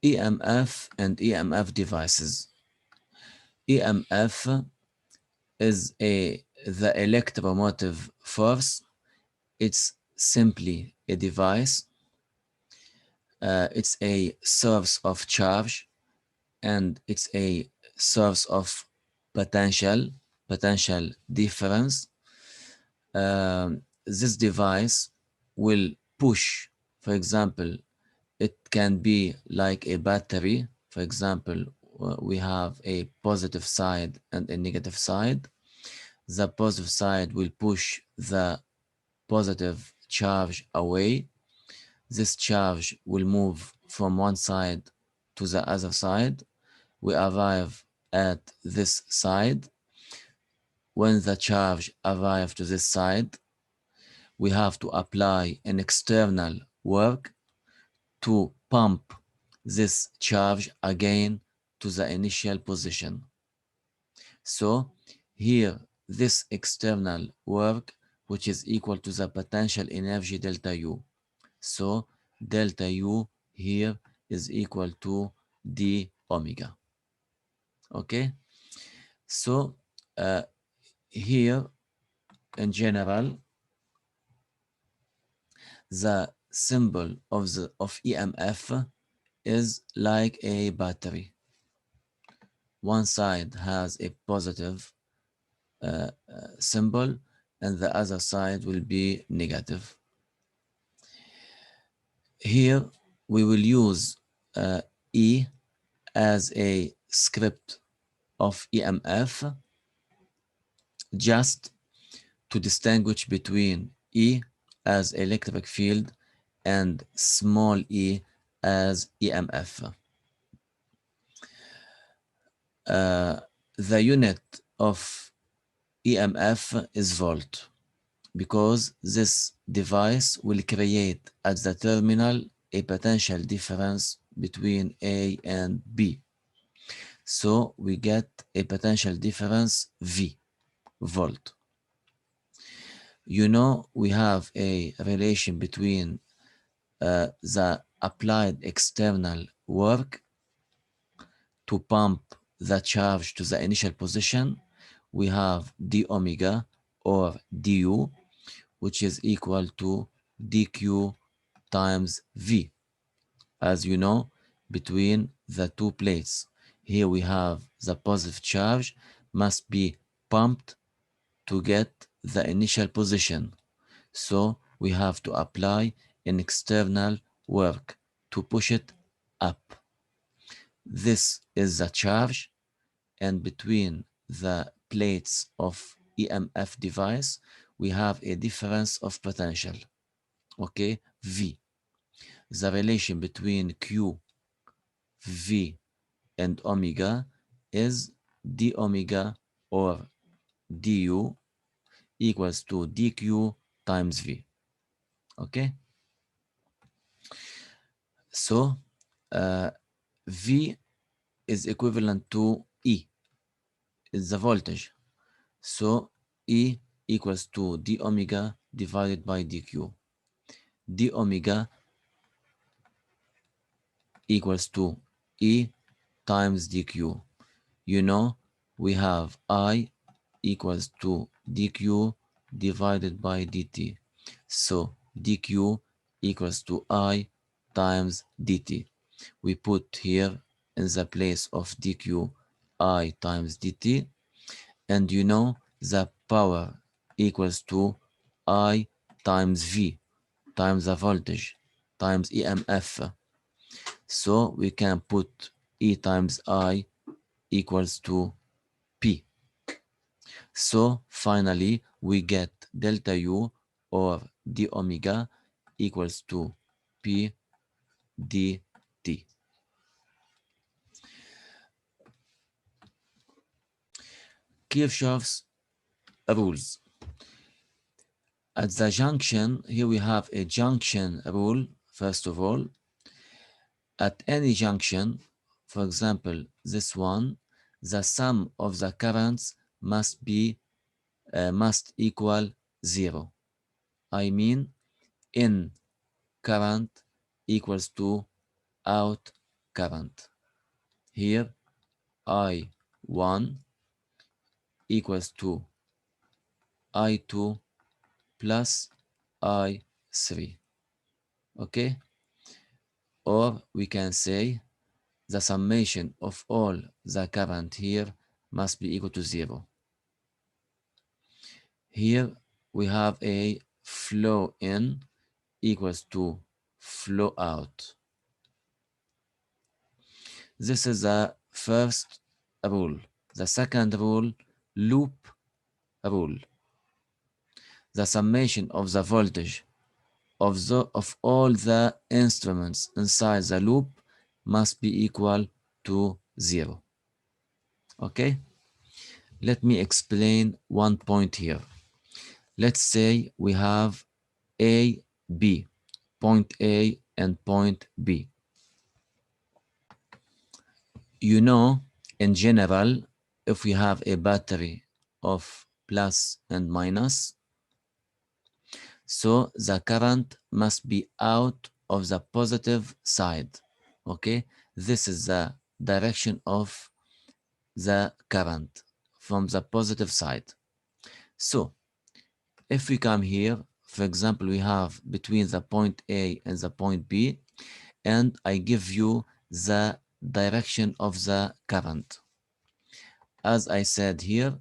EMF and EMF devices. EMF is the electromotive force. It's simply a device. It's a source of charge, and it's a source of potential difference. This device will push, for example, it can be like a battery. For example, we have a positive side and a negative side. The positive side will push the positive charge away. This charge will move from one side to the other side. We arrive at this side. When the charge arrives to this side, we have to apply an external work to pump this charge again to the initial position. So here, this external work, which is equal to the potential energy delta U. So delta U here is equal to d omega. Okay, so here in general, the symbol of EMF is like a battery. One side has a positive symbol, and the other side will be negative. Here we will use E as a script of EMF, just to distinguish between E as electric field and small e as EMF. The unit of EMF is volt, because this device will create at the terminal a potential difference between A and B. So we get a potential difference V, volt. You know, we have a relation between the applied external work to pump the charge to the initial position. We have d omega or du, which is equal to dq times v. As you know, between the two plates, here we have the positive charge must be pumped to get the initial position. So we have to apply an external work to push it up. This is the charge, and between the plates of EMF device, we have a difference of potential, okay, V. The relation between Q, V, and omega is d omega or du equals to dq times V, okay? So V is equivalent to E, is the voltage. So E equals to d omega divided by dq. D omega equals to E times dq. You know, we have I equals to dq divided by dt. So dq equals to I times dt. We put here in the place of dq I times dt, and you know the power equals to I times V times the voltage times EMF. So we can put E times I equals to P. So finally we get delta U or d omega equals to P dt. Kirchhoff's rules. At the junction, here we have a junction rule, first of all. At any junction, for example, this one, the sum of the currents must equal 0. I mean, in current equals to out current. Here I1 equals to I2 plus I3. Okay? Or we can say the summation of all the current here must be equal to 0. Here we have a flow in equals to flow out. This is the first rule. The second rule, loop rule. The summation of the voltage of all the instruments inside the loop must be equal to 0. Okay? Let me explain one point here. Let's say we have A, B, point A and point B. You know, in general, if we have a battery of plus and minus, so the current must be out of the positive side. Okay, this is the direction of the current from the positive side. So if we come here, for example, we have between the point A and the point B, and I give you the direction of the current. As I said here,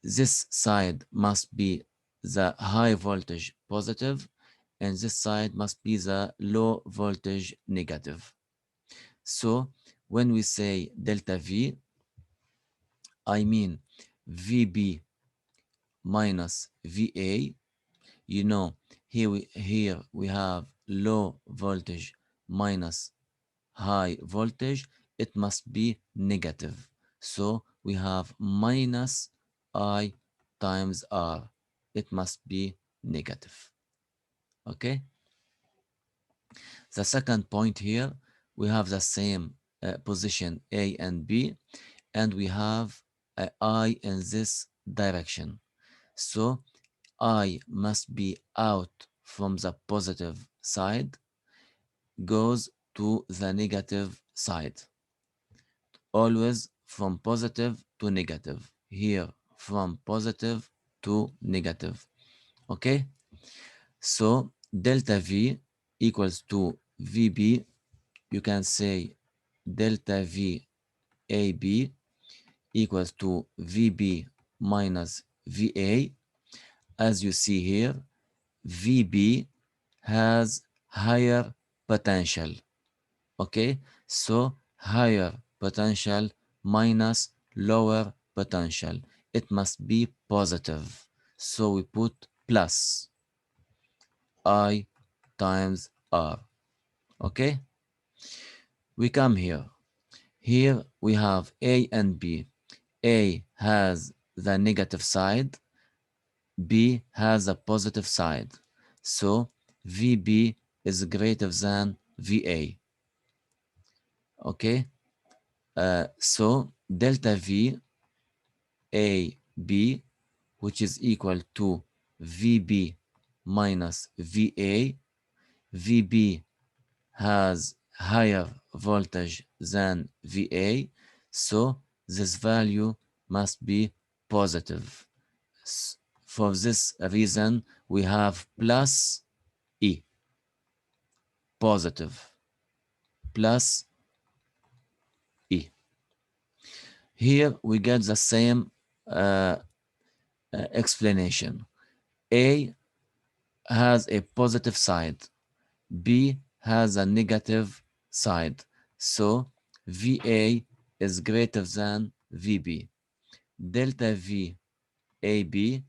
this side must be the high voltage positive, and this side must be the low voltage negative. So when we say delta V, I mean VB minus VA. You know, here we have low voltage minus high voltage. It must be negative. So we have minus I times R. It must be negative. Okay. The second point here, we have the same position A and B, and we have I in this direction. So I must be out from the positive side, goes to the negative side. Always from positive to negative. Here, from positive to negative. Okay? So delta V equals to VB. You can say delta V AB equals to VB minus VA. As you see here, VB has higher potential. Okay, so higher potential minus lower potential. It must be positive. So we put plus I times R. Okay, we come here. Here we have A and B. A has the negative side, B has a positive side. So VB is greater than VA. Okay, so delta V AB, which is equal to VB minus VA. VB has higher voltage than VA, so this value must be positive. For this reason, we have plus E, positive, plus E. Here we get the same explanation. A has a positive side, B has a negative side, so VA is greater than VB. Delta V AB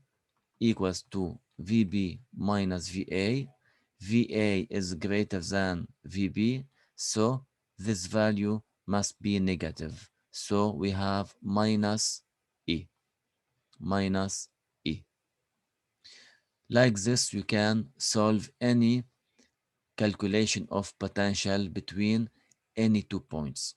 equals to VB minus VA. VA is greater than VB, so this value must be negative. So we have minus E, minus E. Like this, you can solve any calculation of potential between any 2 points.